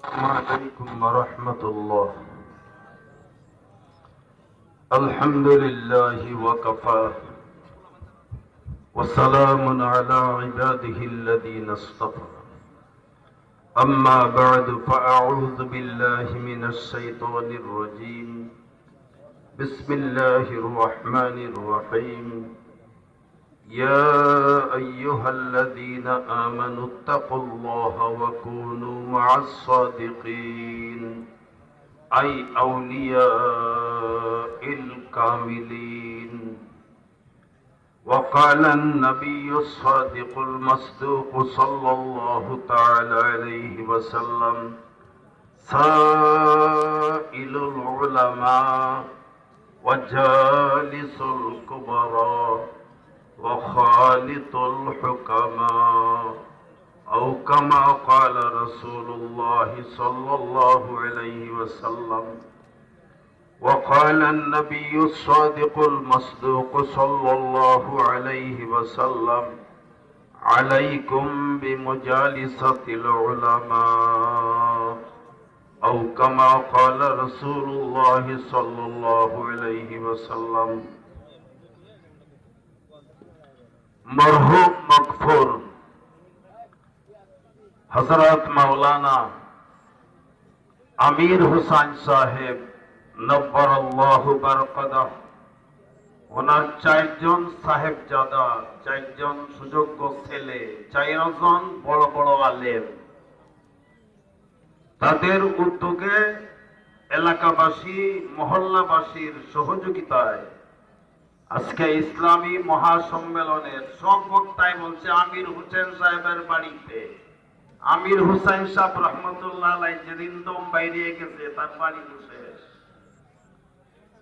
السلام عليكم ورحمة الله. الحمد لله وكفى وسلام على عباده الذين اصطفى. أما بعد فأعوذ بالله من الشيطان الرجيم. بسم الله الرحمن الرحيم. يا أيها الذين آمنوا اتقوا الله وكونوا مع الصادقين أي أولياء الكاملين. وقال النبي الصادق المصدوق صلى الله تعالى عليه وسلم: سائل العلماء وجالس الكبراء وخالط الحكماء، أو كما قال رسول الله صلى الله عليه وسلم. وقال النبي الصادق المصدوق صلى الله عليه وسلم: عليكم بمجالسة العلماء، أو كما قال رسول الله صلى الله عليه وسلم. মরহুম মগফুর হযরত মাওলানা আমির হুসাইন সাহেব নব্বরাল্লাহু বারাকাতাহ, ওনার চারজন সাহেবজাদা, চারজন সুযোগ্য ছেলে, চারজন বড় বড় আলেম, তাদের উদ্যোগে এলাকাবাসী মহল্লাবাসীর সহযোগিতায় আজকে ইসলামী মহাসম্মেলনের সব বক্তাই বলছে আমির হুসেন সাহেবের বাড়িতে। আমির হুসাইন সাহেব রহমতুল্লাহ আলাইহি যেদিন দম বাইরে গেছে তার বাড়ি শেষ।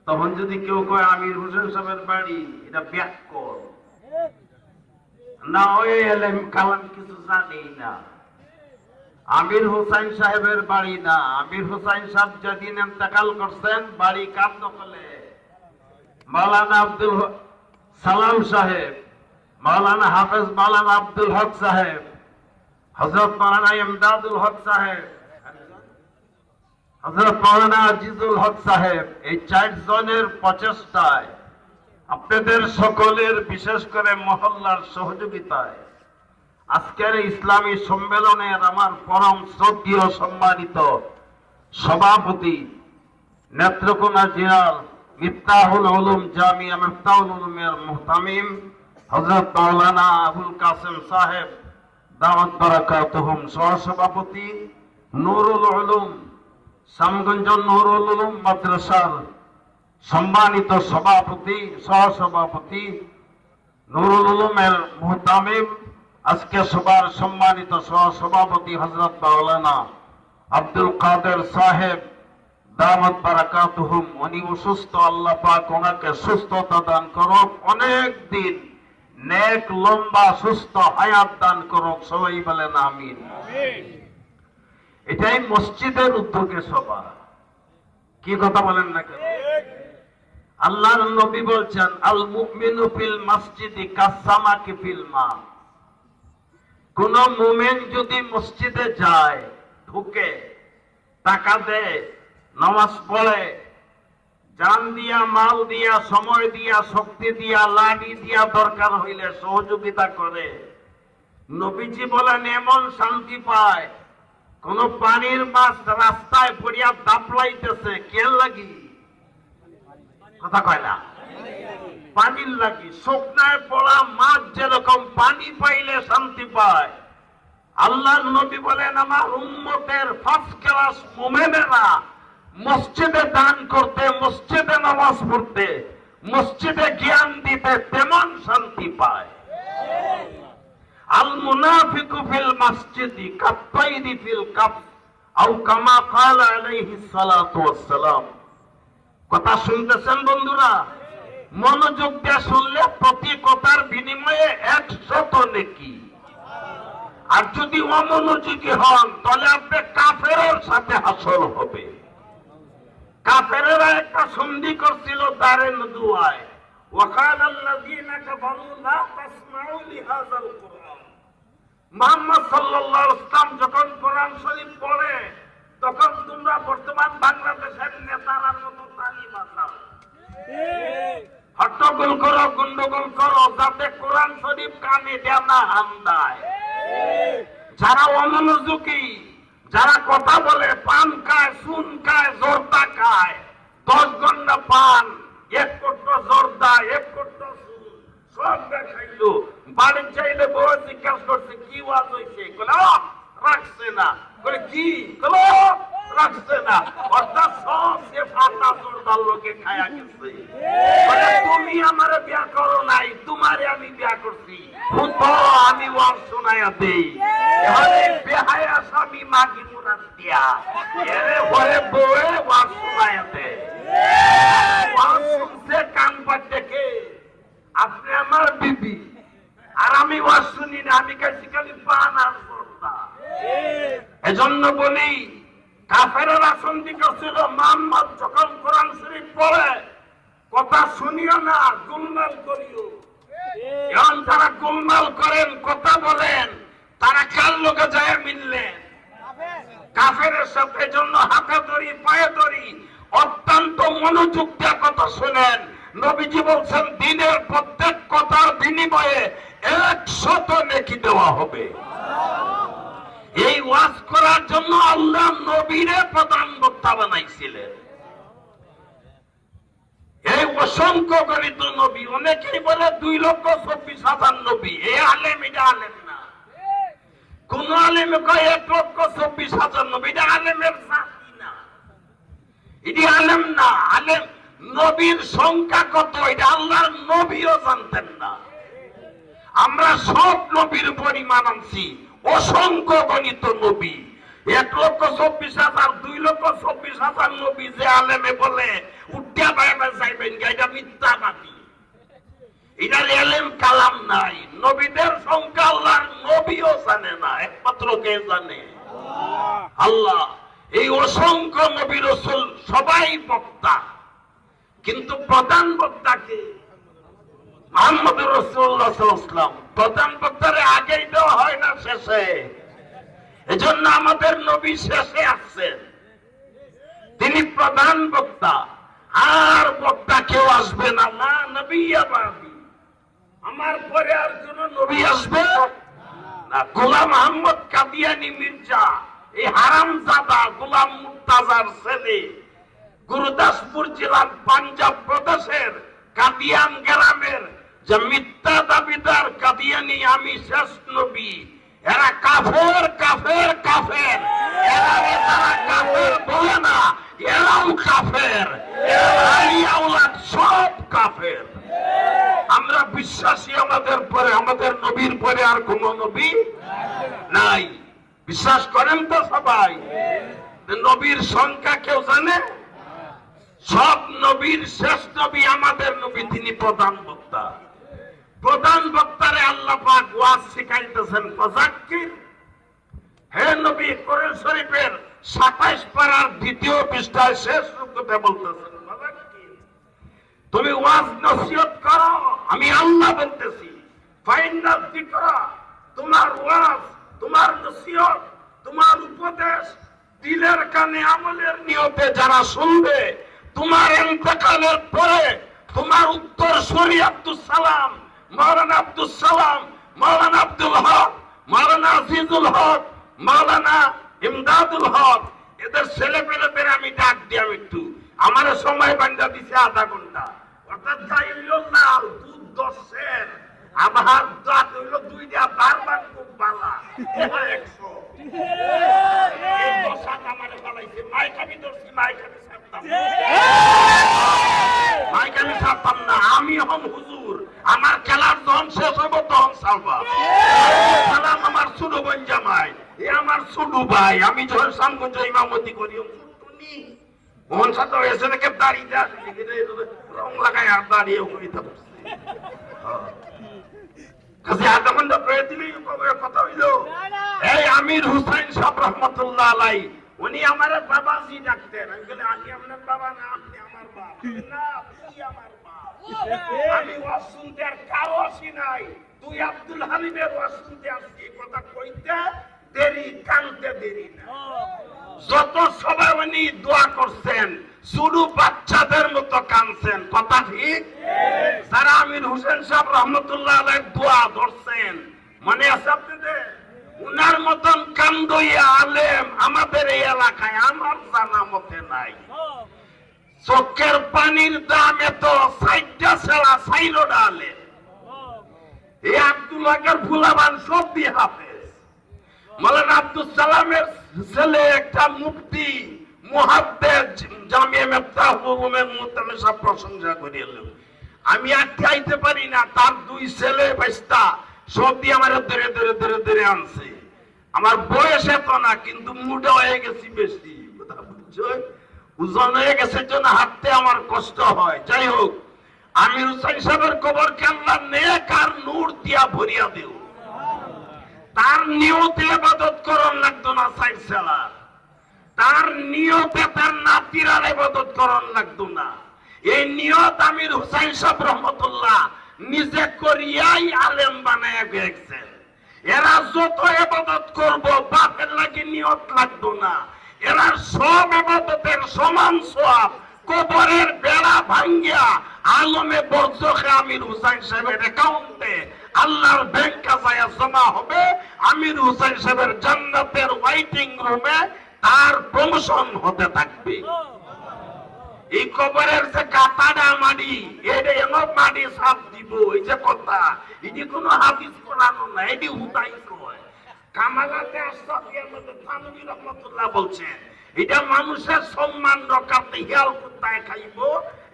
তখন যদি কেউ কয় আমির হুসেন সাহেবের বাড়ি, এটা ব্যাককল না, ওই এলেম কালাম কিছু জানি না। আমির হুসাইন সাহেবের বাড়ি না। আমির হুসাইন সাহেব যেদিন ইন্তেকাল করছেন, বাড়ি কার দখলে? মাওলানা আব্দুল সালাম সাহেব, মাওলানা হাফেজ মাওলানা আব্দুল হক সাহেব, হযরত মাওলানা ইমদাদুল হক সাহেব, হযরত মাওলানা আজিজুল হক সাহেব, এই চারজনের প্রচেষ্টায়, আপনাদের সকলের বিশেষ করে মহল্লার সহযোগিতায় আজকের ইসলামী সম্মেলনের আমার পরম শ্রদ্ধেয় সম্মানিত সভাপতি নেত্রকোনা জেলার মিফতাহুল উলুম জামিয়া মিফতাহুল উলুমের মুহতামিম হযরত মাওলানা আবুল কাসেম সাহেব দাওয়াত বারাকাতুহুম, সহসভাপতি নুরুল উলুম সামগঞ্জ নুরুল উলুম মাদ্রাসার সম্মানিত সভাপতি, সহসভাপতি নুরুল উলুমের মুহতামিম, আজকে সবার সম্মানিত সহসভাপতি হযরত মাওলানা আব্দুল কাদের সাহেব দাওয়াত বারাকাতুহুম, উনি অসুস্থ, আল্লাহ পাক ওনাকে সুস্থতা দান করুক, অনেক দিন নেক লম্বা সুস্থ হায়াত দান করুক, সবাই বলেন আমিন। এটাই মসজিদের উদ্যোগে সভা, কি কথা বলেন না কেন? আল্লাহর নবী বলছেন আল মুমিনু ফিল মসজিদি কাসসামাকি ফিল মা। কোন মুমিন যদি মসজিদে যায়, ঢুকে, টাকা দেয়, নামাজ পড়ে, জান দিয়া, মাল দিয়া, সময় দিয়া, শক্তি দিয়া, লাঠি দিয়া, দরকার হইলে সহযোগিতা করে, নবীজি বলেন এমন শান্তি পায় কোন পানির মাছ রাস্তায় পড়িয়া দাপলাইতেছে, কে লাগি? কথা কয় না, পানির লাগি। শুকনায় পড়া মাছ যেরকম পানি পাইলে শান্তি পায়, আল্লাহর নবী বলেন আমার উম্মতের ফার্স্ট ক্লাস মুমিনেরা মসজিদে দান করতে, মসজিদে নামাজ পড়তে, মসজিদে জ্ঞান দিতে তেমন শান্তি পায়। আল মুনাফিকু ফিল মসজিদি কাত্তাইদি ফিল কাফ, আও কামা ক্বালা আলাইহিস সালাতু ওয়াস সালাম। কথা শুনতেছেন বন্ধুরা? মনোযোগ দিয়ে শুনলে প্রতি কথার বিনিময়ে 100 নেকি। আর যদি অমনোযোগী হন তাহলে আপনি কাফেরের সাথে হাসর হবে। কাফেরেরা একটা সন্ধি করছিল দারে নদুয়ায়, وقال الذين كفروا لا تسمعوا لهذا القرآن। মুহাম্মদ সাল্লাল্লাহু আলাইহি ওয়াসাল্লাম যখন কোরআন শরীফ পড়ে এটা না হামদায়। যারা অমনোযোগী, যারা কথা বলে, পান খায়, চুন খায়, জর্দা খায়, 10 ঘন্টা পান, 1 কোটো জর্দা, 1 কোটো চুন সব দেখাইলো, বাড়ি চাইলে বউ জিজ্ঞাসা করছে কি ওয়াজ হয়েছে, রাখছে না, বলে কি রাখছে না, অর্থাৎ সব সে ফাটা জর্দার লোকে খায়া গেছে। তুমি আমারে বিয়া করো নাই, তোমারে আমি বিয়া করছি, আমি ওয়াজ শোনায়া দেই। বেহায়া স্বামী মাগি মুরাদ দিয়া এরে ঘরে বউয়ে ওয়াজ শোনায়া দেয়। ওয়াজ শুনছে কান পাতে কে? আপনি আমার বিবি, আর আমি ওয়াজ শুনি না, আমি খাইছি খালি পান আর জর্দা। এজন্য বলি, কাফেররা রাজনীতি করছিল, মুহাম্মদ যখন কোরআন শরীফ পড়ে কথা শুনিও না, গোলমাল করিও। এখন তারা গোলমাল করেন, কথা বলেন, তারা কার লোকে যায় মিললেন কাফেরের সাথে। জন্য হাতে ধরি, পায়ে ধরি, অত্যন্ত মনোযোগ দিয়ে কথা শোনেন। নবীজি বলছেন দিনের প্রত্যেক কথার বিনিময়ে 100 নেকি দেওয়া হবে। এই ওয়াজ করার জন্য আল্লাহ নবীরে প্রধান বক্তা বানাইছিলেন। এই অসংখ্য গণিত নবী, অনেকেই বলে 2,24,000 নবী। এই আলেম, এটা আলেম না। কোন আলেমে কয় 1,24,000 নবী, এটা আলেমের জাতি না, এটি আলেম না। আলেম নবীর সংখ্যা কত এটা আল্লাহর নবীও জানতেন না। আমরা সব নবীর পরিমাণ আনছি, অসংখ্য গণিত নবী। 1,24,000, 2,24,000 নবী যে আলেমে বলে উঠিয়া বাইরে যাইবেন, এটা মিথ্যাবাদী, এটা আলেম কালাম নাই। নবীদের সংখ্যা আল্লাহর নবীও জানে না, একমাত্র কে জানে? আল্লাহ। এই অসংখ্য নবী রাসূল সবাই বক্তা, কিন্তু প্রধান বক্তাকে মুহাম্মদ রাসূলুল্লাহ সাল্লাল্লাহু আলাইহি ওয়াসাল্লাম। প্রধান বক্তারে আগেই দেওয়া হয় না, শেষে। এজন্য আমাদের নবী শেষে আসছেন, তিনি প্রধান বক্তা, আর বক্তা কেউ আসবে না। না নবী আবাদি, আমার পরে আর কোন নবী আসবে না। গোলাম আহমদ কাদিয়ানী মির্জা, এই হারামজাদা গোলাম মুর্তাজার ছেলে, গুরুদাসপুর জেলার পাঞ্জাব প্রদেশের কাদিয়ান গ্রামের যে মিথ্যা দাবিদার কাদিয়ানী আমি শেষ নবী, এরা কাফের কাফের কাফের। এরা যারা কাফের বলে না, এরাও কাফের, সব কাফের। আমরা বিশ্বাসী আমাদের পরে, আমাদের নবীর পরে আর কোন নবী নাই। বিশ্বাস করেন তো সবাই? নবীর সংখ্যা কেউ জানে? সব নবীর শেষ নবী আমাদের নবী, তিনি প্রধান বক্তা। প্রধান বক্তারে আল্লাহ পাক ওয়াজ শিখাইতেছেন, ফাযাক্কির। হে নবী, কোরআন শরীফের 27 পারার 2য় পৃষ্ঠায় শেষ রূপে বলতেছেন, ফাযাক্কির, তুমি ওয়াজ নসিহত করো। আমি আল্লাহ বলতেছি, ফাইন্না যিকরা, তোমার ওয়াজ, তোমার নসিহত, তোমার উপদেশ দিলের কানে আমলের নিয়তে যারা শুনবে, তোমার ইন্তেকালের পরে তোমার উত্তরসূরি আব্দুল সালাম, মাওলানা আব্দুল সালাম, মাওলানা আব্দুল হক, মাওলানা আজিজুল হক, মাওলানা ইমদাদুল হক, এদের ছেলে পেলেদের আমি ডাক দিয়াম একটু। আমার সময় বান্ধা দিছে আধা ঘন্টা, অর্থাৎ যাই হইল না দুধ 10 সের, আমার দাঁত হইল 2টা, বারবার খুব বালা 100। এই দশাত আমারে বানাইছে, মাইক আমি ধরছি, মাইক আমি ছাড়তাম, মাইক আমি ছাড়তাম না। আমি এখন হুজুর, আমার খেলার যখন শেষ হইব তখন ছাড়বা। সালাম আমার ছোট বোন জামাই, এ আমার ছোট ভাই। আমি যখন সামগঞ্জ ইমামতি করি, মোহন সাথে এসে দেখে দাঁড়িয়ে রং লাগাই আর দাঁড়িয়ে করিতে পারছি। আধা ঘন্টা পেয়ে দিলেই কথা হইল। এই আমির হুসাইন সাহেব রহমতুল্লাহ আলাই, উনি আমার বাবাজি ডাকতেন। আমি বলি, আমি আপনার বাবা না, আপনি আমার বাবা না, আপনি আমার বাবা। আমি ওয়াজ শুনতে আর কারো আসি নাই, তুই আব্দুল হালিমের ওয়াজ শুনতে আসছি। কথা কইতে দেরি, কানতে দেরি না। যত সবাই উনি দোয়া করছেন, শুরু বাচ্চাদের মতো কাঁদছেন, কথা ঠিক? যারা আমির হোসেন সাহেব রহমতুল্লাহ আলাইহির দোয়া ধরছেন, মনে আছে আপনাদের? উনার মতন কান্দইয়া আলেম আমাদের এই এলাকায় আমার জানা মতে নাই। চোখের পানির দাম এত, সাইডটা ছাড়া সাইলোডা আলেম। এই আব্দুল্লাহর ফুলাবান সব দিয়ে হাফেজ। মাওলানা আব্দুল সালামের ছেলে একটা মুফতি মুহাদ্দিস জামিয়া মিফতাহুল উলুমের মুতামেশা প্রশংসা করিল। আমি আটকে আইতে পারি না, তার দুই ছেলে বাইস্তা সব দিয়ে আমার ধরে ধরে ধরে ধরে আনছে। আমার বয়স এত না, কিন্তু মুডা হয়ে গেছি বেশি, কথা বুঝছো? ওজন হয়ে গেছে জন্য হাঁটতে আমার কষ্ট হয়। যাই হোক, আমির হোসেন সাহেবের কবরকে আল্লাহ নেক আর নূর দিয়া ভরিয়া দিও। তার নিয়তে ইবাদত করন লাগতো না সাইড ছাড়া, তার নিয়তে তার নাতিরার ইবাদত করন লাগতো না। এই নিয়ত আমির হোসেন সাহেব রহমতুল্লাহ নিজে করিয়াই আলেম বানায় গেছেন। এরা যত ইবাদত করব বাপের লাগি নিয়ত লাগতো না। এরা সব ইবাদতের সমান সওয়াব কবরের বেড়া ভাঙ্গিয়া আলমে বরজখে আমির হোসেন সাহেবের অ্যাকাউন্টে আল্লাহর ব্যাংক কাজায়া জমা হবে। আমির হোসেন সাহেবের জান্নাতের ওয়েটিং রুমে তার প্রমোশন হতে থাকবে। এই কবরের যে কাতাটা মাটি, এটা এমন মাটি সাপ দিব, এই যে কথা, এটি কোনো হাদিস কোরআনও না, এটি হুতাই কয়। কামালাতে আশরাফিয়ার মধ্যে থানভী রহমাতুল্লাহ বলছেন, এটা মানুষের সম্মান রক্ষার্থে হিয়াল কুত্তায় খাইব,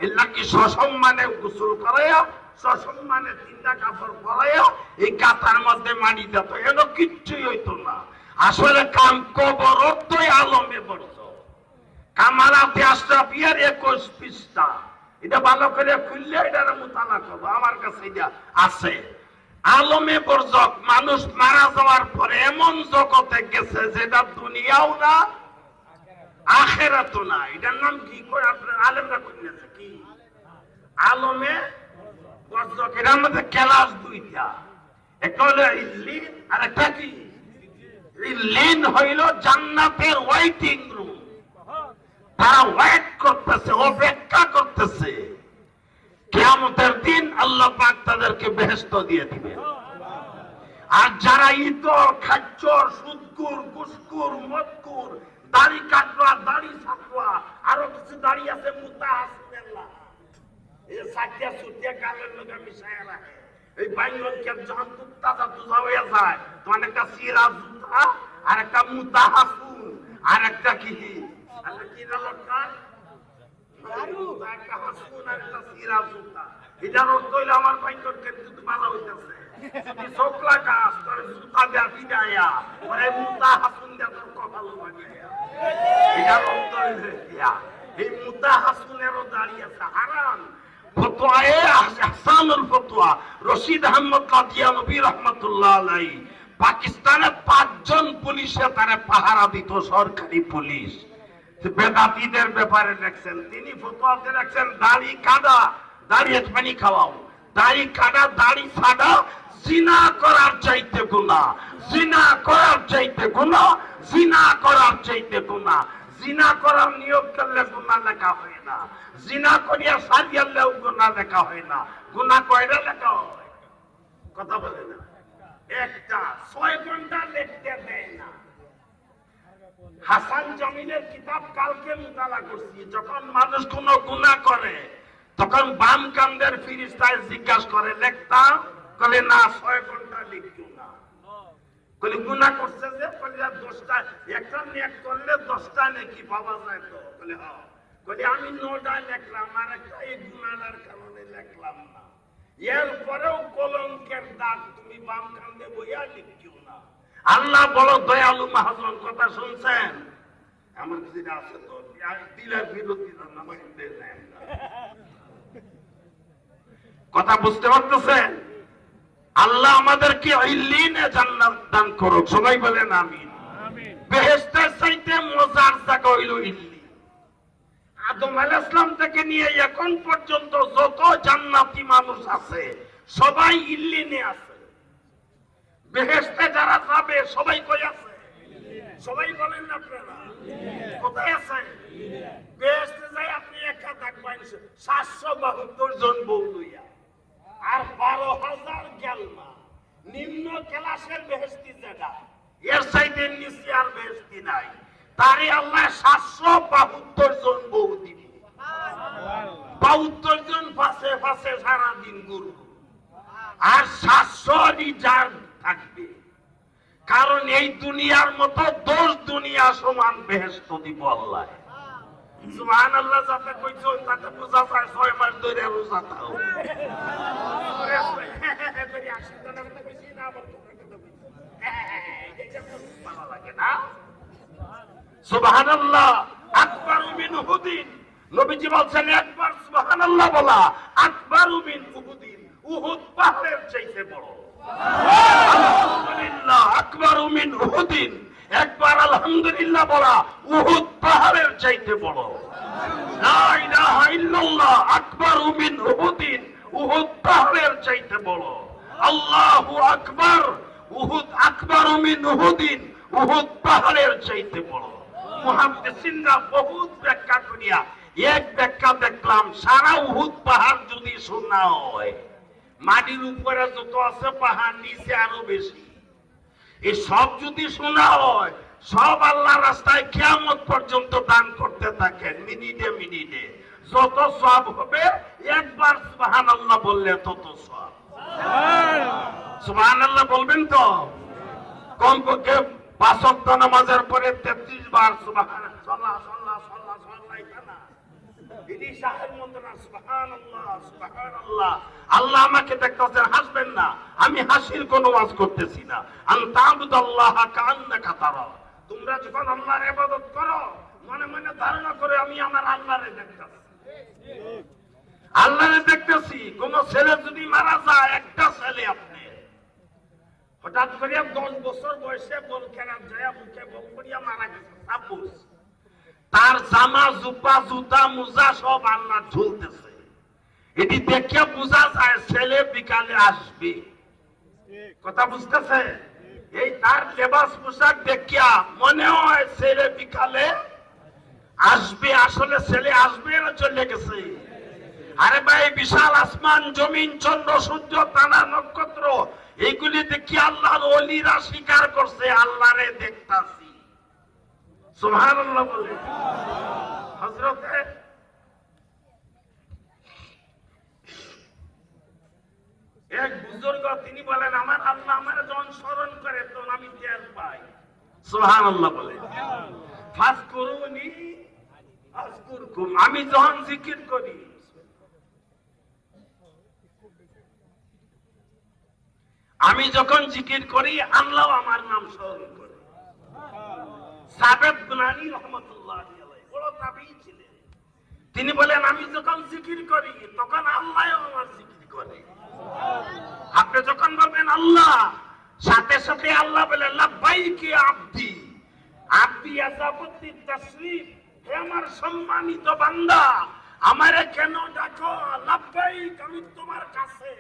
এর নাকি সসম্মানে গোসল করাইয়া সসম্মানে তিনটা কাপড় পরাইয়া এই কাতার মধ্যে মাটি দিত। এর কিচ্ছুই হইতো না। আসলে কাম কবর অর্থই আলমে বর্জ। কামালাতে আশরাফিয়ার 21 পৃষ্ঠা, এটা ভালো করে খুললে এটার মোতালা করবো, আমার কাছে এটা আছে। আলমে বরজক মানুষ মারা যাওয়ার পরে এমন জগতে গেছে যেটা দুনিয়াও না আখেরাতও না। এটার নাম কি করে আপনার আলেমরা কইলেছে কি? আলমে বরজক। এর মধ্যে ক্লাস দুইটা, একটা হলো ইল্লিন আর একটা কি? ইল্লিন হইল জান্নাতের ওয়েটিং রুম। তারা ওয়েট করতেছে, অপেক্ষা করতেছে কিয়ামতের দিন আল্লাহ পাক তাদেরকে বেহেশত দিয়ে দিবে। আর যারা ইতর খাচ্চর সুদকুর ঘুষখোর মদকুর দাড়ি কাটরা দাড়ি ছাটরা আরো কিছু দাড়ি আছে মুতা হাসনাল্লাহ, এই সাকিয়া সুতিয়া গালের লগে মিশায় রাখে। এই বাইঙ্গনকে যখন কুত্তা তুজা হয়ে যায় তখন একটা সিরা জুতা আর একটা মুতা হাসুন আর একটা কি কি লটকান একটা হাসুন আর একটা সিরা জুতা। এটার অর্থ হইলে আমার বাইঙ্গনকে কিন্তু ভালো হইতেছে। যদি চোখলা গাছ তোর জুতা দেয়া বিদায়া ওরে মুতা হাসুন দেয়া তোর কপাল ভাঙিয়া, এটার অর্থ হইলে দিয়া এই মুতা হাসুনেরও দাঁড়িয়ে আছে হারাম। ফতোয়ায়ে আহসানুল ফতোয়া রশিদ আহমদ কাদিয়ানবী রাহমাতুল্লাহ আলাইহি পাকিস্তানে 5 জন পুলিশে তারে পাহারা দিত, সরকারি পুলিশ। বেদাতীদের ব্যাপারে লেখছেন, তিনি ফতোয়াতে লেখছেন দাড়ি কাটা দাড়িয়ে পানি খাওয়াও, দাড়ি কাটা দাড়ি ছাড়া জিনা করার চাইতে গুনাহ, জিনা করার চাইতে গুনাহ, জিনা করার চাইতে গুনাহ। জিনা করার নিয়োগ করলে গুনাহ লেখা হয় না, জিনা করিয়া সারিয়ালেও গুনাহ লেখা হয় না। গুনাহ কয়টা লেখা হয়? কথা বলে না, একটা 6 ঘন্টা লিখতে দেয় না। হাসান জামিলের কিতাব কালকে মুতালা করছি। যখন মানুষ কোনো গুনাহ করে তখন বাম কান্দের ফিরিস্তায় জিজ্ঞাসা করে লিখতাম, বলে না 6 ঘন্টা লিখতো না। বলে গুনাহ করছে যে, বলে 10টা একটা নেক করলে 10টা নেকি পাওয়া যায় তো? বলে হ্যাঁ। বলে আমি 9টা লিখলাম আর একটা এই গুনাহের কারণে লিখলাম না। এরপরেও কলঙ্কের দাগ তুমি বাম কান্দে বইয়া লিখছো না। আল্লাহ বড় দয়ালু মহাজন, কথা শুনছেন? আমার কাছে আছে তো দিলের বিরোধী কথা বুঝতে পারতেছেন? আল্লাহ আমাদেরকে ইল্লিনে জান্নাত দান করুক, সবাই বলেন আমিন। বেহেশতের চাইতে মজার জায়গা হইল ইল্লিন। আদম আলাইহিস সালাম থেকে নিয়ে এখন পর্যন্ত যত জান্নাতি মানুষ আছে সবাই ইল্লিনে আছে। বেহেশতে যারা যাবে সবাই কই আছে? সবাই বলেন না আপনারা কোথায় আছে? বেহেশতে যায় 72 জন বউ লইয়া আর 12,000 গ্যালমা নিম্ন ক্লাসের বেহেশতি যেটা এর সাইডে নিচে আর বেহেশতি নাই তারে আল্লাহ 772 জন বউ দিবে 72 জন পাশে পাশে সারা দিন ঘুরবে আর 700 রিজার্ভ থাকবে কারণ এই দুনিয়ার মতো 10 দুনিয়া সমান বেহেশত দিব আল্লাহ সুবহানাল্লাহ যাতে কইছো তাতে বুঝা যায় 6 মাস ধরে রোজা থাও সুবহানাল্লাহ আকবারু মিন উহুদিন নবীজি বলেন একবার সুবহানাল্লাহ বলা আকবারু মিন উহুদিন উহুদ পাহাড়ের চাইতে বড় আলহামদুলিল্লাহ আকবারু মিন উহুদিন একবার আলহামদুলিল্লাহ বলা উহুদ পাহাড়ের চাইতে বড় লা ইলাহা ইল্লাল্লাহ আকবারু মিন উহুদিন উহুদ পাহাড়ের চাইতে বড় আল্লাহু আকবার উহুদ আকবারু মিন উহুদিন উহুদ পাহাড়ের চাইতে বড় মুহাদ্দিসিনরা বহুত ব্যাখ্যা করিয়া এক ব্যাখ্যা দেখলাম সারা উহুদ পাহাড় যদি শোনা হয় মাটির উপরে যত আছে পাহাড় নিচে আরো বেশি এই সব যদি শোনা হয় সব আল্লাহর রাস্তায় কিয়ামত পর্যন্ত দান করতে থাকেন মিনিটে মিনিটে যত সওয়াব হবে একবার সুবহানাল্লাহ বললে তত সওয়াব সুবহানাল্লাহ বলবেন তো কমপক্ষে 5 ওয়াক্ত নামাজের পরে 33 বার সুবহানাল্লাহ সাল্লাল্লাহু সুবহানাল্লাহ আল্লাহ আমাকে দেখতেছেন হাসবেন না আমি হাসির কোনো ওয়াজ করতেছি না আনতাবুদাল্লাহা কাআন্নাকা তারা তোমরা যখন আল্লাহর ইবাদত করো মনে মনে ধারণা করে আমি আমার আল্লাহরে দেখতেছি আল্লাহরে দেখতেছি কোন ছেলে যদি মারা যায় একটা ছেলে আপনি হঠাৎ করে 10 বছর বয়সে বল কেরাত যায় বুকে বল করিয়া মারা গেছে সাপোজ তার জামা জুব্বা জুতা মোজা সব আল্লাহ ঝুলতেছে এটি দেখে বোঝা যায় ছেলে বিকালে আসবে কথা বুঝতেছে এই তার লেবাস পোশাক দেখিয়া মনে হয় ছেলে বিকালে আসবে আসলে ছেলে আসবে না চলে গেছে আরে ভাই বিশাল আসমান জমিন চন্দ্র সূর্য তারা নক্ষত্র এইগুলি দেখি আল্লাহর ওলিরা স্বীকার করছে আল্লাহরে দেখতাছি সুবহানাল্লাহ বলে হযরতে এক বুজুর্গ তিনি বলেন আমার আল্লাহ আমারে যখন স্মরণ করে তখন আমি টের পাই সুবহানাল্লাহ বলে ফাজকুরুনি আযকুরকুম আমি যখন জিকির করি আমি যখন জিকির করি আল্লাহ আমার নাম স্মরণ করে সাবেদ গুনানী রাহমাতুল্লাহি আলাইহি বড় তাবিঈ ছিলেন তিনি বলেন আমি যখন জিকির করি তখন আল্লাহও আমার জিকির করে আপনি যখন বলবেন আল্লাহ সাথে সাথে আল্লাহ বলেন লাব্বাইকি আব্দি আব্দি আযাবতি তাসরিফ হে আমার সম্মানিত বান্দা আমারে কেন ডাকো লাব্বাইক আমি তোমার কাছে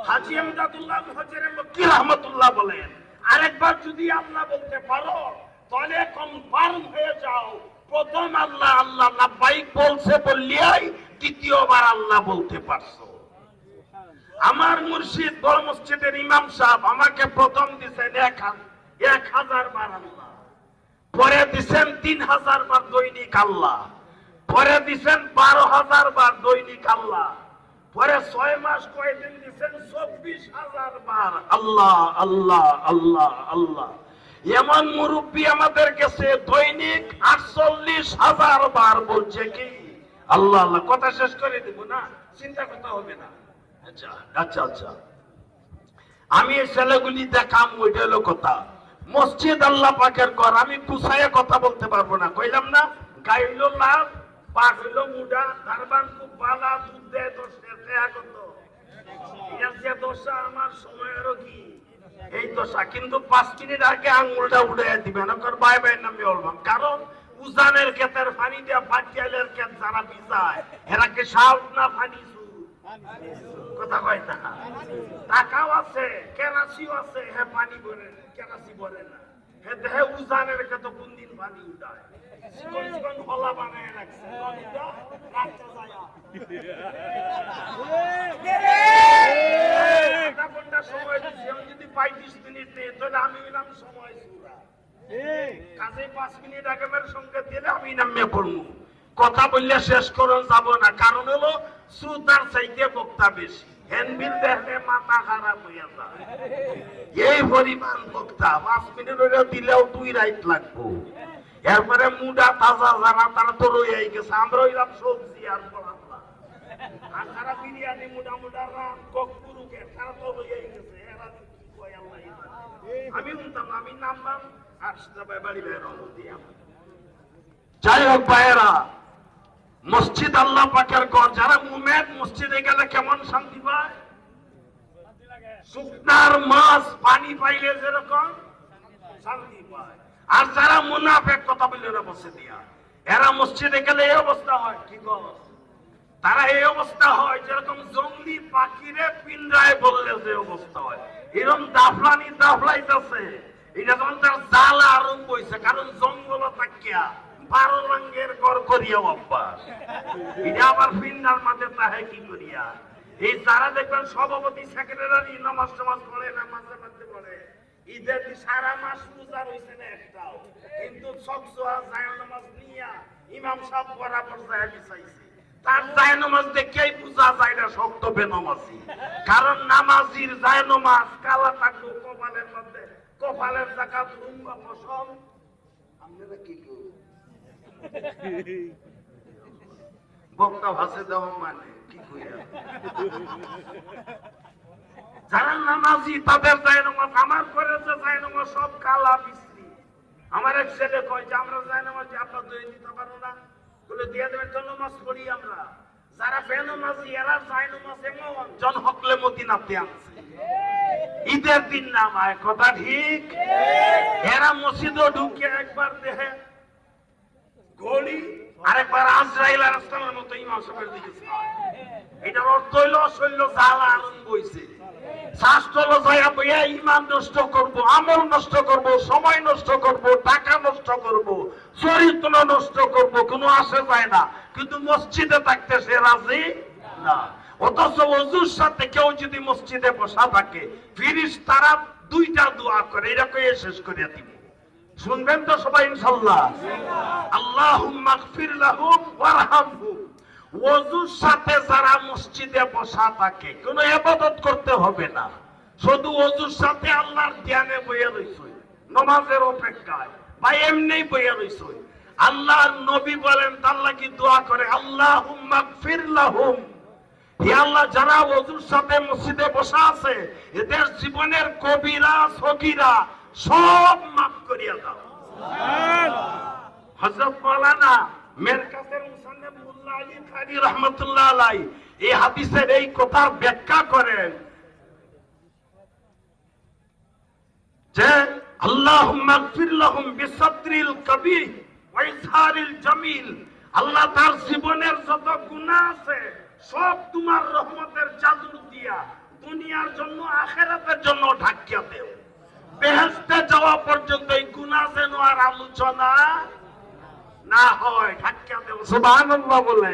হাজী আমদাদুল্লাহ মুহাজিরে মক্কি রাহমাতুল্লাহ বলেন আরেকবার যদি আল্লাহ বলতে পারো তাহলে কনফার্ম হয়ে যাও প্রথম আল্লাহ আল্লাহ লাব্বাইক বলছে বললিয়াই দ্বিতীয়বার আল্লাহ বলতে পারছো আমার মুর্শিদ বড় মসজিদের ইমাম সাহেব আমাকে প্রথম দিয়েছেন 1000 বার আল্লাহ পরে দিয়েছেন 3000 বার দৈনিক আল্লাহ পরে দিয়েছেন 12000 বার দৈনিক আল্লাহ পরে 6 মাস কয়দিন দিয়েছেন 24000 বার আল্লাহ আল্লাহ আল্লাহ আল্লাহ এমন মুরব্বী আমাদের কাছে দৈনিক 48000 বার বলছে কি আল্লাহ আল্লাহ কথা শেষ করে দিব না চিন্তা করতে হবে না আচ্ছা আচ্ছা আচ্ছা আমি এই ছেলেগুলি দেখাম ওইটা হলো কথা মসজিদ আল্লাহ পাকের ঘর আমি গুছাইয়া কথা বলতে পারবো না কইলাম না গাই হইলো লাভ পাক হইলো মুডা দারবান খুব বালা দুধ দেয় 10 টাকা কত এর যে দশা আমার সময়েরও কি এই দশা কিন্তু 5 মিনিট আগে আঙ্গুলটা উড়াইয়া দিবেন ওর বাই বাই নামে বলবাম কারণ উজানের ক্ষেতের পানি দিয়া বাটিয়ালের ক্ষেত যারা ভিজায় এরা কি সাউট না পানি কথা কয় না টাকাও আছে কেরাসিও আছে হ্যাঁ পানি ভরে কেরাসি ভরে না হে দেহে উজানের কত কোন দিন পানি উঠায় কোন কোন হলা বানায় রাখছে কোনটা রাখতে যায় আধা ঘন্টা সময় দিছি আমি যদি 35 মিনিট নেই তাহলে আমি নাম সময় সুরা কাজে 5 মিনিট আগে মেরে সঙ্গে দিলে আমি নামে পড়বো কথা বললে শেষ করুন যাব না কারণ হলো শ্রোতার চাইতে বক্তা বেশি হ্যান্ডবিল দেখলে মাথা খারাপ হয়ে যায় এই পরিমাণ বক্তা 5 মিনিট হলে দিলেও 2 রাত লাগবো এরপরে মুডা তাজা যারা তারা তো রয়ে গেছে আমরা ওইরকম সবজি আর পড়াবো আর তারা বিরিয়ানি মুডা মুডা রাম কক পুরুকে তারা তো রয়ে গেছে এরা কি কয় আল্লাহ আমি উনতাম আমি নামলাম আর সবাই বাড়ি বের হলো দিয়া যাই হোক ভাইয়েরা মসজিদ আল্লাহ পাকের ঘর যারা মুমিন মসজিদে গেলে কেমন শান্তি পায় শুকনার মাছ পানি পাইলে যেরকম শান্তি পায় আর যারা মুনাফিক কথা বললে বসে দিয়া এরা মসজিদে গেলে এই অবস্থা হয় কি গো তারা এই অবস্থা হয় যেরকম জঙ্গলি পাখিরে পিঞ্জরায় বললে যে অবস্থা হয় এরকম দাফলাইতেছে এটা যখন তার জ্বালা আরম্ভ হয়েছে কারণ জঙ্গল থাকিয়া 12 রঙের ঘর করিয়া অভ্যাস এটা আবার পিন্ডার মাঝে তাহে কি করিয়া এই যারা দেখবেন সভাপতি সেক্রেটারি নামাজ পড়ে না মাঝে মাঝে পড়ে ঈদের সারা মাস রোজা রয়েছে না একটাও কিন্তু সকসোয়া যায় নামাজ নিয়া ইমাম সাহেব বরাবর যায় বিচাইছে তার যায় নামাজ দেখেই বোঝা যায় না শক্ত বেনামাজি কারণ নামাজির যায় নামাজ কালা থাকবো কপালের মধ্যে কপালের জাকাত রুম্বা ফসল আপনারা কি বক্তা ভাষে দেওয়া মানে কি কইয়া যারা নামাজি তাদের যায় নামাজ আমার করে যে যায় নামাজ সব কালা বিশ্রী আমার এক ছেলে কয় যে আমরা যায় নামাজ আপনার দই দিতে পারো না বলে দিয়ে দেবেন তো নামাজ পড়ি আমরা যারা বেনামাজি এরা যায় নামাজ এমন জন হকলে মদিনাতে আনছে ঈদের দিন নামায় কথা ঠিক এরা মসজিদও ঢুকে একবার দেখে ঘড়ি আরেকবার আজরাইল আলাইহিস সালামের মতো ইমাম সাহেবের দিকে চায় এটার অর্থ হইলো শৈল জ্বালা আরম্ভ হইছে শাস্ত্র যায়া বইয়া ইমান নষ্ট করব আমল নষ্ট করব সময় নষ্ট করব টাকা নষ্ট করব চরিত্র নষ্ট করব কোনো আসে যায় না কিন্তু মসজিদে থাকতে সে রাজি না অথচ ওযুর সাথে কেউ যদি মসজিদে বসা থাকে ফেরেশতারা 2টা দোয়া করে এটা কইয়ে শেষ করে দিব শুনবেন তো সবাই ইনশাআল্লাহ আল্লাহুম্মা গফির লাহুম ওয়ারহামহুম ওযুর সাথে যারা মসজিদে বসা থাকে কোনো ইবাদত করতে হবে না শুধু ওযুর সাথে আল্লাহর ধ্যানে বইয়া রইছে নামাজের অপেক্ষায় বা এমনিই বইয়া রইছে আল্লাহর নবী বলেন আল্লাহ কি দোয়া করে আল্লাহুম্মা গফির লাহুম হে আল্লাহ যারা ওযুর সাথে মসজিদে বসা আছে এদের জীবনের কবিরা সগীরা সব মাফ করিয়া দাও সুবহানাল্লাহ হযরত মাওলানা মেরকাতের মুসান্নিফ মুল্লা আলী কারি রাহমাতুল্লাহ আলাইহি এই হাদিসের এই কথার ব্যাখ্যা করেন যে আল্লাহুম্মা গফির লাহুম বিসাদরিল কবীহ ওয়া ইজহারিল জামিল আল্লাহ তার জীবনের যত গুনাহ আছে সব তোমার রহমতের চাদর দিয়া দুনিয়ার জন্য আখিরাতের জন্য ঢাকিয়া দাও বেহেশতে যাওয়া পর্যন্ত এই গুনাহ যেন আর আলোচনা না হয় ঢাকিয়া দেব সুবহানাল্লাহ বলে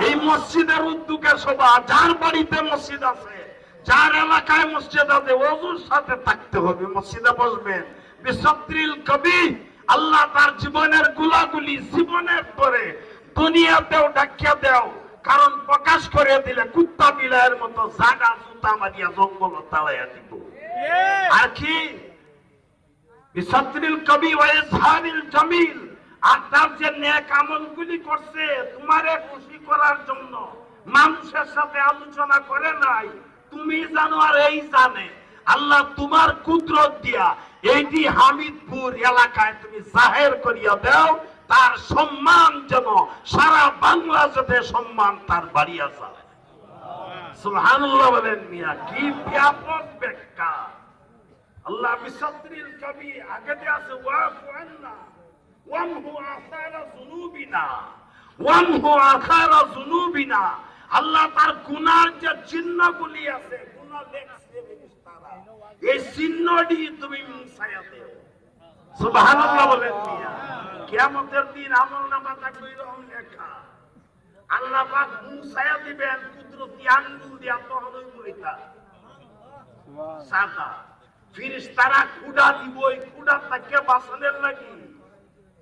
এই মসজিদের উদ্যোগে সভা যার বাড়িতে মসজিদ আছে যার এলাকায় মসজিদ আছে ওযুর সাথে থাকতে হবে মসজিদে বসবেন বিসাদরিল কবীহ আল্লাহ তার জীবনের গুলাগুলি জীবনের পরে দুনিয়াতেও ঢাকিয়া দাও কারণ প্রকাশ করে দিলে কুত্তা বিলায়ের মতো জাগা জুতা মারিয়া জঙ্গল তাড়াইয়া দিব আর কি বিসাদরিল কবীহ ওয়া ইজহারিল জামিল আর তার যে নেক আমলগুলি করছে তোমারে খুশি করার জন্য মানুষের সাথে আলোচনা করে নাই তুমি জানো আর এই জানে আল্লাহ তোমার কুদরত দিয়া এইটি হামিদপুর এলাকায় তুমি জাহের করিয়া দাও তার সম্মান যেন সারা বাংলাদেশে সম্মান তার বাড়িয়া যায় সুবহানাল্লাহ বলেন মিয়া কি ব্যাপক ব্যাখ্যা আল্লাহ বিসাদরিল কবীহ আগে আছে ওয়াফু আন্না ওয়ামহু আসারা যুনুবিনা ওয়ামহু আসারা যুনুবিনা আল্লাহ তার গুনার যে চিহ্নগুলি আছে গুনাহ লেখছে ফেরেশতারা এই চিহ্নটি তুমি মুছায়া দাও সুবহানাল্লাহ বলেন মিয়া। কিয়ামতের দিন আমলনামা থাকবে এরকম লেখা, আল্লাহ পাক মুছায়া দিবেন কুদরতি আঙ্গুল দিয়া, তখন ওই বইটা সাদা। ফেরেশতারা খুদা দিব, ওই খুদা থেকে বাঁচানোর লাগি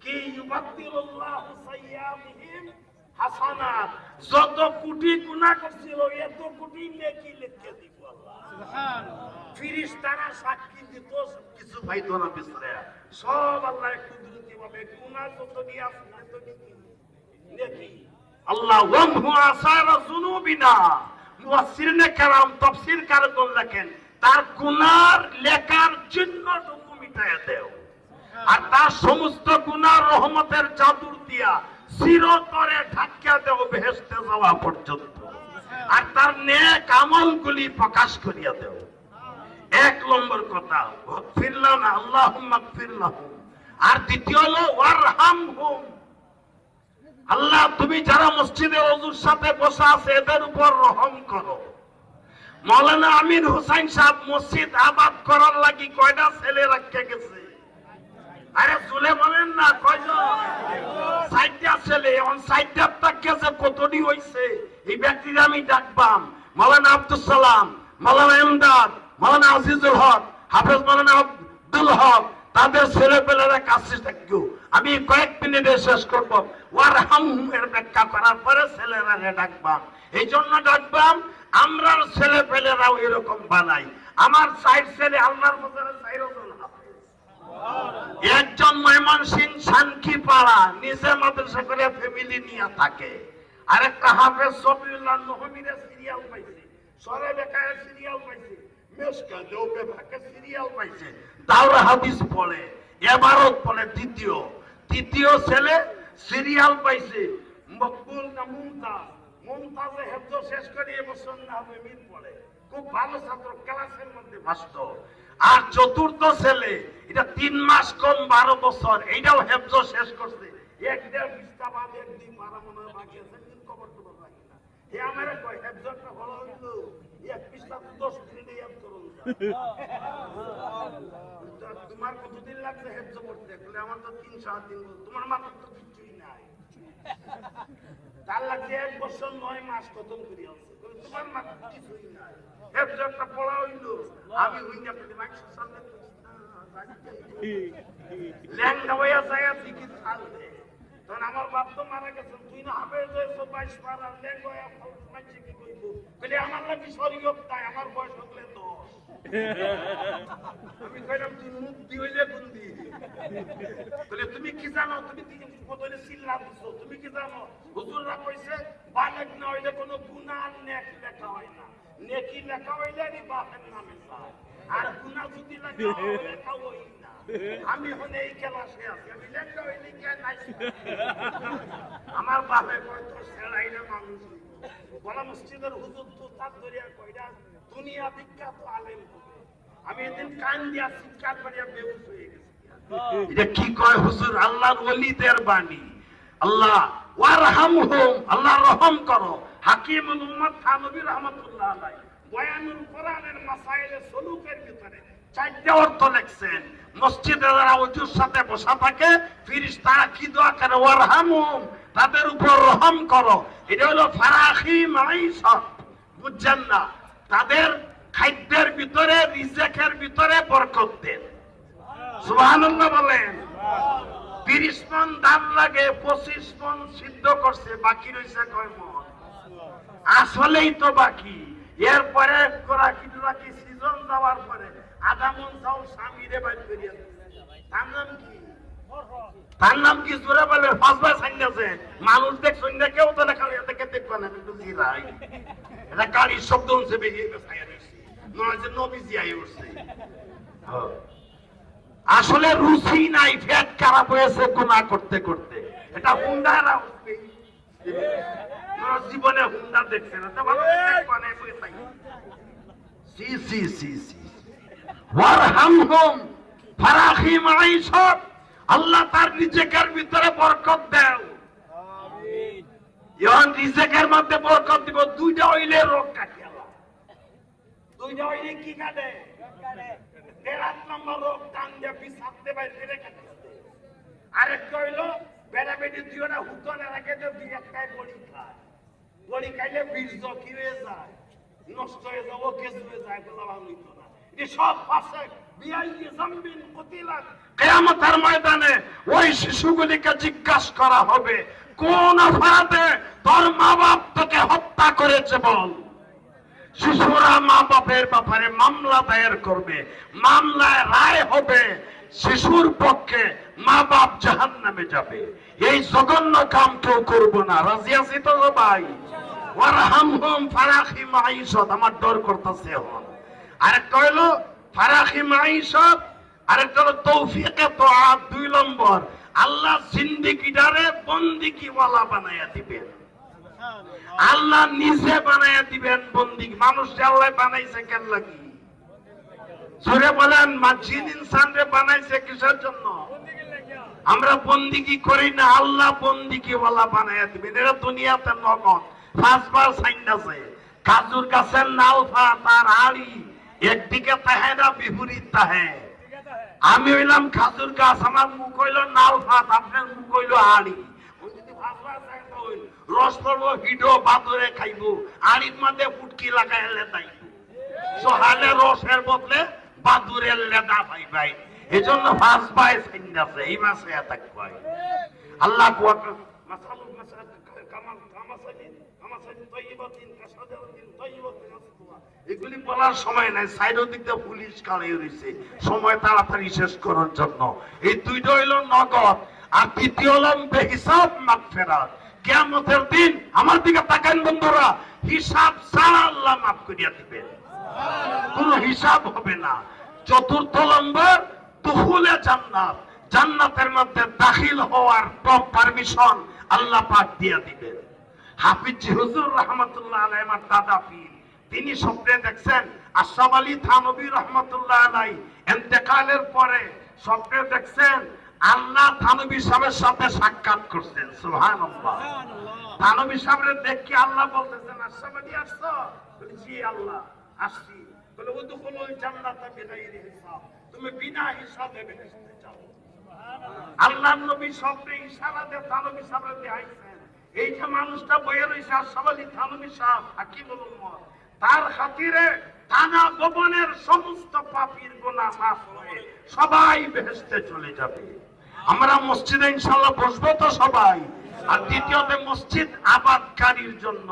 কি ইউবাদদিলুল্লাহু সাইয়্যাতিহিম হাসানাত, যত কোটি গুনাহ করছিল এত কোটি নেকি লিখে দিব আল্লাহ। সুবহানাল্লাহ। ফেরেশতারা সাক্ষী দিত, কিছু পাইতো না বিছরে, সব আল্লাহ কুদরতি ভাবে গুনাহ যত নিয়ে আসলে তো নেকি আল্লাহ ওয়ামহু আসারা যুনুবিনা। মুফাসসিরিনে কেরাম তাফসীর কারণ লেখেন তার গুনার লেখার চিহ্নটুকু মিটাইয়া দেও, আর তার সমস্ত গুনার রহমতের চাদর দিয়া চিরতরে ঢাকিয়া দেও বেহেশতে যাওয়া পর্যন্ত, আর তার নেক আমলগুলি প্রকাশ করিয়া দেও। এক নম্বর কথা ফিরলানা আল্লাহুম্মা গফিরলাহুম। আর দ্বিতীয় হলো ওয়ারহামহুম, আল্লাহ তুমি যারা মসজিদে ওযুর সাথে বসা আছে এদের উপর রহম করো। মাওলানা আমির হোসেন সাহেব মসজিদ আবাদ করার লাগি কয়টা ছেলে রাখতে গেছে? আরে চলে বলেন না কয়জন? 60টা ছেলে। এখন 60টা গেছে, কতটি হইছে? এই ব্যক্তিরা আমি ডাকবাম, মাওলানা আব্দুল সালাম, মাওলানা ইমদাদ, মাওলানা আজিজুল হক, হাফেজ মাওলানা আব্দুল হক, তাদের ছেলেপেলেরা কাছে থাকবো। আমি কয়েক মিনিটে শেষ করব। ওয়ারহামহুম এর ব্যাখ্যা করার পরে ছেলেরা ডাকবাম। এই জন্য ডাকবাম, আমরা ছেলেপেলেরাও এরকম বানাই। আমার 60 ছেলে আল্লাহর বাজারে 4 জন হাফেজ, একজন ময়মনসিংহ শানকি পাড়া নিজে মাদ্রাসা করে ফ্যামিলি নিয়ে থাকে, আরেকটা হাফেজ সবিউল্লাহ নহমিরে সিরিয়াল পাইছে, সরে বেকায় সিরিয়াল পাইছে, মেশকা দেওবে ভাকে সিরিয়াল পাইছে, দাওরা হাদিস পড়ে, ইবারত পড়ে। তৃতীয় ছেলে সিরিয়াল পাইছে মকবুল না মুমতাজ, মুমতাজে হেফজ শেষ করে এবছর না হবে মিল পড়ে, খুব ভালো ছাত্র, ক্লাসের মধ্যে ফার্স্ট। আর চতুর্থ ছেলে এটা 3 মাস কম 12 বছর, এইটাও হেফজ শেষ করছে। 1.5 পৃষ্ঠা বাদ 1 মারা মনে হয় বাকি আছে, কিন্তু খবর তো রাখি না। হে আমারে কয় হেফজটা ভালো হইলো, 1 পৃষ্ঠা 10 মিনিটে ইয়াদ করুন। তোমার কতদিন লাগছে হেফজ করতে? বলে আমার তো 3-3.5 বছর। তোমার মাথা তো কিছুই নাই, তার লাগছে 1 বছর 9 মাস খতম করে আছে। তোমার মাথা কিছুই নাই, হেফজটা পড়া হইলো। আমি হইনা পেলে মাইকের সামনে ল্যাংড়া হইয়া যায় দিকে থাকবে। তখন আমার বাপ তো মারা গেছেন, তুই না হাফেজ হয়েছ 22 পারা, ল্যাংড়া হইয়া মাইছে কি কইব? বলে আমার লাগি শরীয়ত নাই, আমার বয়স হলে 10। আমি কইলাম তুই মুক্তি হইলে গুন্দি। বলে তুমি কি জানো? তুমি কতলে চিল্লা দিছো, তুমি কি জানো? হুজুররা কইছে বালেক না হইলে কোনো গুনাহ নেক লেখা হয় না, নেকি লেখা হইলে নি বাপের নামে যায়, আর গুনাহ যদি লেখা হই না। আমি হলে এই ক্লাসে আছি, আমি লেখা হইলে কি নাই? আমার বাপে কয় তোর ছেড়াই না মানুষ বলা মসজিদের হুজুর তো তার ধরিয়া কয়টা দুনিয়া বিখ্যাত আলেম হবে। আমি এদিন কান দিয়া চিৎকার করিয়া বেহুশ হয়ে গেছি। এটা কি কয় হুজুর? আল্লাহর ওলিদের বাণী। আল্লাহ ওয়ারহামহুম, আল্লাহ রহম করো। হাকিমুল উম্মাত থানবী রাহমাতুল্লাহ আলাইহি বয়ানুল কোরআনের মাসাইলে সুলুকের ভিতরে 4টা অর্থ লিখছেন। মসজিদে যারা ওযুর সাথে বসা থাকে ফেরেশতারা কি দোয়া করে? ওয়ারহামহুম, তাদের উপর রহম করো। এটা হলো ফারাখি মাইশাত, বুঝছেন না? তাদের খাদ্যের ভিতরে, রিজেকের ভিতরে বরকত দেন। সুবহানাল্লাহ বলেন। 30 মণ ধান লাগে, 25 মণ সিদ্ধ করছে, বাকি রইছে কয় মণ? আসলেই তো বাকি। এরপরে রাখি সিজন যাওয়ার পরে আধা মণ চাউল স্বামীরে বাইর করিয়া দিচ্ছে। তার নাম কি? তার নাম কি? জোরে বলে। 5 ভাই সাইন্দাছে মানুষ দেখছেন না, কেউ তো লেখা দেখে দেখবা না, কিন্তু জিরাই এটা গাড়ির শব্দ হচ্ছে বেরিয়ে গেছে। নয় যে নবীজি আই উঠছে। আসলে রুচি নাই, পেট খারাপ হয়েছে গুনাহ করতে করতে। এটা হুন্ডারা জীবনে হুন্ডা দেখছে না, ভালো সি সি সি সি। ওয়ারহামহুম ফারাখি মাইশাত, আল্লাহ তার রিজেকের ভিতরে বরকত দাও। আমিন। এখন রিজেকের মধ্যে বরকত দিব। 2টা হইলে রোগ কাটে, 2টা হইলে কি কাটে? 1.5 নম্বর রোগ টান দিয়ে পিছাতে বাইরে রেখে দিচ্ছে। আরেকটা হইলো বেড়া বেড়ি দুইটা হুতনের আগে যে দুই একটাই বড়ি খায়, বড়ি খাইলে বীর্য কি হয়ে যায়, নষ্ট হয়ে যায়, ও কেস হয়ে যায়, বলা ভালো হইতো না। এই সব পাশে কিয়ামতের ময়দানে ওই শিশুগুলিকে জিজ্ঞাসা করা হবে, কোন অপরাধে তোর মা বাপ তোকে হত্যা করেছে বল। শিশুরা মা বাপের ব্যাপারে মামলা দায়ের করবে, মামলায় রায় হবে শিশুর পক্ষে, মা বাপ জাহান্নামে যাবে। এই জঘন্য কাম কেউ করবো না। রাজি আছি তো ভাই? ওয়ারহামহুম ফারাখি মাঈশাত, আমার ডর করতেছে এখন। আরেকটা হলো ফারাখি মাঈশাত, আরেকটা হলো তৌফিকে তোআত। 2 নম্বর, আল্লাহ জিন্দেগিটারে বন্দিগিওয়ালা বানায়া দিবেন। আল্লাহ নিজে বানায়া দিবেন বন্দি। মানুষ আল্লাহ বানাইছে কেন লাগি? জোরে বলেন, জিন ইনসানরে বানাইছে কিসের জন্য? আমরা বন্দিগি করি না, আল্লাহ বন্দিগিওয়ালা বানায়া দিবেন। এটা দুনিয়াতে নগদ 5 বার সাইন আছে। কাজুর গাছের নালফা তার আড়ি একদিকে তাহে না, বিপরীত তাহে। আমি হইলাম খাজুর গাছ, আমার মুখ হইল নালফা, আপনার মুখ হইল আড়ি। রস পড়বো হিডো বাদরে খাইবো, আড়ির মধ্যে ফুটকি লাগাইলে তাইব, সহালে রসের বদলে বাদুরের লেদা ভাই ভাই। এই জন্য 5 ভাই সাইন আছে। এই মাসে এত কয় আল্লাহ এগুলি বলার সময় নাই। সাইডের দিক দিয়ে পুলিশ কাড়াই রয়েছে, সময় তাড়াতাড়ি শেষ করার জন্য। এই দুইটা হইল নগদ, আর তৃতীয় হল বেহিসাব মাগফিরাত। কিয়ামতের দিন আমার দিকে তাকান বন্ধুরা, হিসাব ছাড়া আল্লাহ মাফ করিয়া দিবেন, কোন হিসাব হবে না। 4র্থ নম্বর, দুখুলে জান্নাত, জান্নাতের মধ্যে দাখিল হওয়ার পারমিশন আল্লাহ পাক দিয়া দিবেন। হাফিজ হুজুর রহমাতুল্লাহ আলাইহি, আমার দাদা পীর, তিনি স্বপ্নে দেখছেন আশরাফ আলী থানভী রহমাতুল্লাহ আলাইহি ইন্তেকালের পরে স্বপ্নে দেখছেন আল্লাহ থানভী সাহেবের সাথে সাক্ষাৎ করছেন। সুবহানাল্লাহ। থানভী সাহেবের দেখে আল্লাহ বলতেছেন, আশরাফ আলী আসছো? বলে জি আল্লাহ আসছি। বলে উদখুলুল জান্নাতা বিগাইরি হিসাব, তুমি বিনা হিসাবে বেহেশতে যাও। আল্লাহর নবী স্বপ্নে ইশারা দিয়ে থানভী সাহেবের দেখাইছেন, এই যে মানুষটা বইয়ে রয়েছে আশরাফ আলী থানভী সাহেব হাকিমুল উম্মত, তার খাতিরে থানা ভবনের সমস্ত পাপীর গুনাহ মাফ হয়ে সবাই বেহেশতে চলে যাবে। আমরা মসজিদে ইনশাআল্লাহ বসবো তো সবাই। আর দ্বিতীয়তে মসজিদ আবাদকারীর জন্য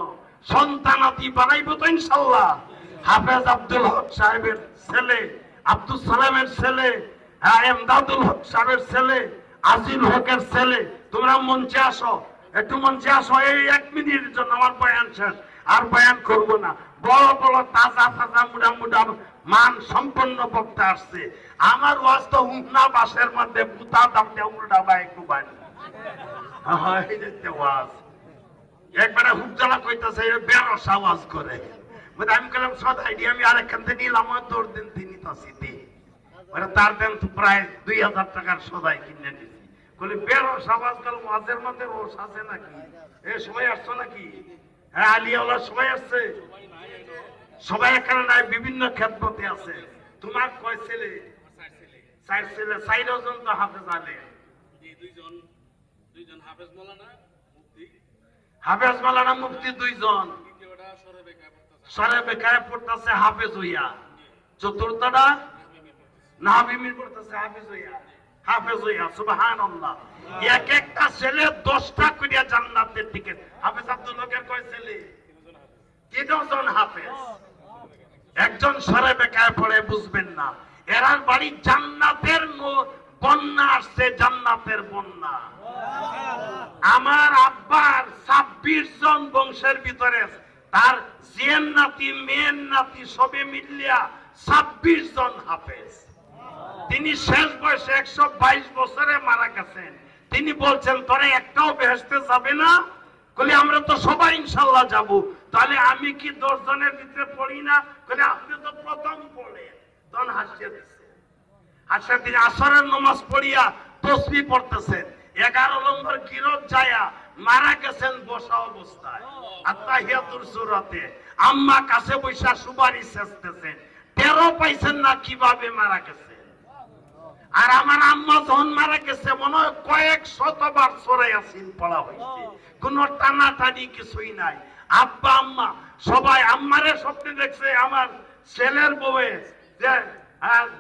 সন্তানাদি বানাইবো তো ইনশাআল্লাহ। হাফেজ আব্দুল হক সাহেবের ছেলে, আব্দুল সালামের ছেলে, এমদাদুল হক সাহেবের ছেলে, আজিল হকের ছেলে, তোমরা মঞ্চে আসো, একটু মঞ্চে আসো। এই 1 মিনিটের জন্য আমার বয়ান শেষ, আর বয়ান করব না। বড় বড় তাজা তাজা মুডা মুডা মান সম্পন্ন বক্তা আসছে। আমার ওয়াজ তো উন্না বাসের মধ্যে পুতা দামটা উল্টা বা একটু বাড়ি এই দেখতে ওয়াজ একবারে হুকজালা কইতাছে, বেরস আওয়াজ করে। আমি বললাম সদাই আমি আরেকখান থেকে নিলাম, দৌড় দিন তিনি তাছি দিই, তার দেন তো প্রায় 2000 টাকার সদাই কিনে দিচ্ছি। বলে বেরস আওয়াজ করলাম, ওয়াজের মধ্যে রস আছে নাকি? এ সবাই আসছো নাকি? হ্যাঁ, আলিয়াওয়ালা সবাই আসছে? সবাই এখানে নাই, বিভিন্ন ক্ষেত্রতে আছে। তোমার কয় ছেলে? 4 ছেলে। 4 জন তো হাফেজ আলেম। দুইজন হাফেজ মাওলানা মুফতি 2 জন সরে বেকায় পড়তেছে হাফেজ হইয়া। 4র্থটা নাবিমির পড়তেছে হাফেজ হইয়া, হাফেজ হইয়া। সুবহানাল্লাহ। এক একটা ছেলে 10টা করিয়া জান্নাতের টিকিট। হাফেজ আব্দুল হকের কয় ছেলে? 3 জন হাফেজ। একজন সরে বেকায় পড়ে, বুঝবেন না। এরার বাড়ি জান্নাতের বন্যা আসছে, জান্নাতের বন্যা। আমার আব্বার 26 জন বংশের ভিতরে তার জিয়ের নাতি মেয়ের নাতি সবে মিলিয়া 26 জন হাফেজ। তিনি শেষ বয়সে 122 বছরে মারা গেছেন। তিনি বলছেন, তোরে একটাও বেহেশতে যাবে না? বলি আমরা তো সবাই ইনশাআল্লাহ যাব। তাহলে আমি কি 10 জনের ভিতরে পড়ি না? বলে আপনি তো প্রথম পড়ে। তখন হাসিয়ে দিচ্ছে, হাসিয়ে দিন আসরের নামাজ পড়িয়া তসবিহ পড়তেছেন। 11 নম্বর গিরত যায়া মারা গেছেন বসা অবস্থায়, আত্তাহিয়াতুর সূরাতে। আম্মা কাছে বৈশা সুপারিশ শেষতেছেন। টেরও পাইছেন না কিভাবে মারা গেছে। আর আমার আম্মা যখন মারা গেছে মনে হয় কয়েক শতবার সরে আসিন পড়া হয়েছে, কোন টানাটানি কিছুই নাই। আব্বা আম্মা সবাই আম্মারে স্বপ্নে দেখছে আমার ছেলের বউয়ে যে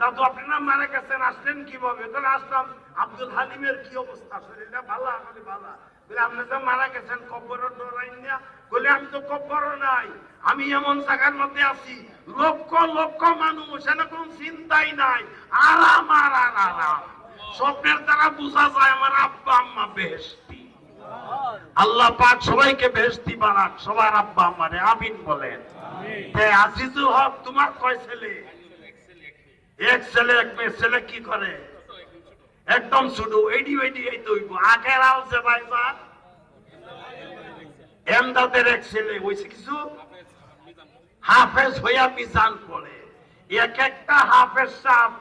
দাদু আপনি না মারা গেছেন, আসলেন কিভাবে? তাহলে আসলাম আব্দুল হালিমের কি অবস্থা, শরীরটা ভালো? আমাদের ভালো। বলে আপনি তো মারা গেছেন কবরের ডরাইন না? বলে আমি তো কবরও নাই, আমি এমন জায়গার মধ্যে আছি লক্ষ লক্ষ মানুষ, এনে কোন চিন্তাই নাই, আরাম আর আরাম। স্বপ্নের দ্বারা বোঝা যায় আমার আব্বা আম্মা বেহেশতি। আল্লাহ পাক সবাইকে বেহেশতি বানাক, সবার আব্বা আম্মারে আমিন বলেন। আজিজুল হক তোমার কয় ছেলে? এক ছেলে এক মেয়ে। ছেলে কি করে? একদম শুধু এডি এডি এই দইব আগের আলছে ভাইজান। এমদাদের এক ছেলে হইছে কিছু হাফেজ হইয়া মিজান পড়ে। এক একটা হাফেজ সাহেব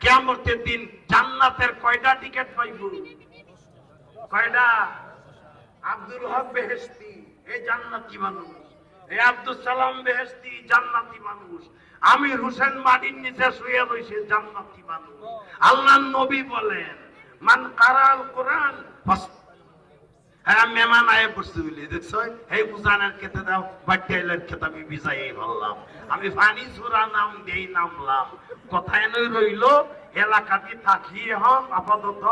কিয়ামতের দিন জান্নাতের কয়টা টিকিট পাইব? কয়টা? আব্দুল হক বেহেশতি, এই জান্নাতি মানুষ। এই আব্দুল সালাম বেহেশতি, জান্নাতি মানুষ। আমির হোসেন মাটির নিচে শুয়ে রয়েছে, জান্নাতি মানুষ। আল্লাহর নবী বলেন মান কারাল কোরআন। হ্যাঁ মেহমান আয়ে পড়ছে বলি দেখছো, এই উজানের খেতে দাও, বাট্টাইলের খেতে আমি বিজাই বললাম, আমি ফানি সুরা নাম দেই নামলাম। কথায় নই রইল এলাকাতে থাকি এখন আপাতত।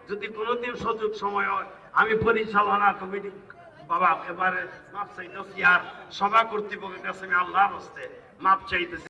যদি কোনোদিন সুযোগ সময় হয় আমি পরিচালনা কমিটি বাবা এবারে মাপ চাইতেছি, আর সভা কর্তৃপক্ষের কাছে আমি আল্লাহর হস্তে মাপ চাইতেছি।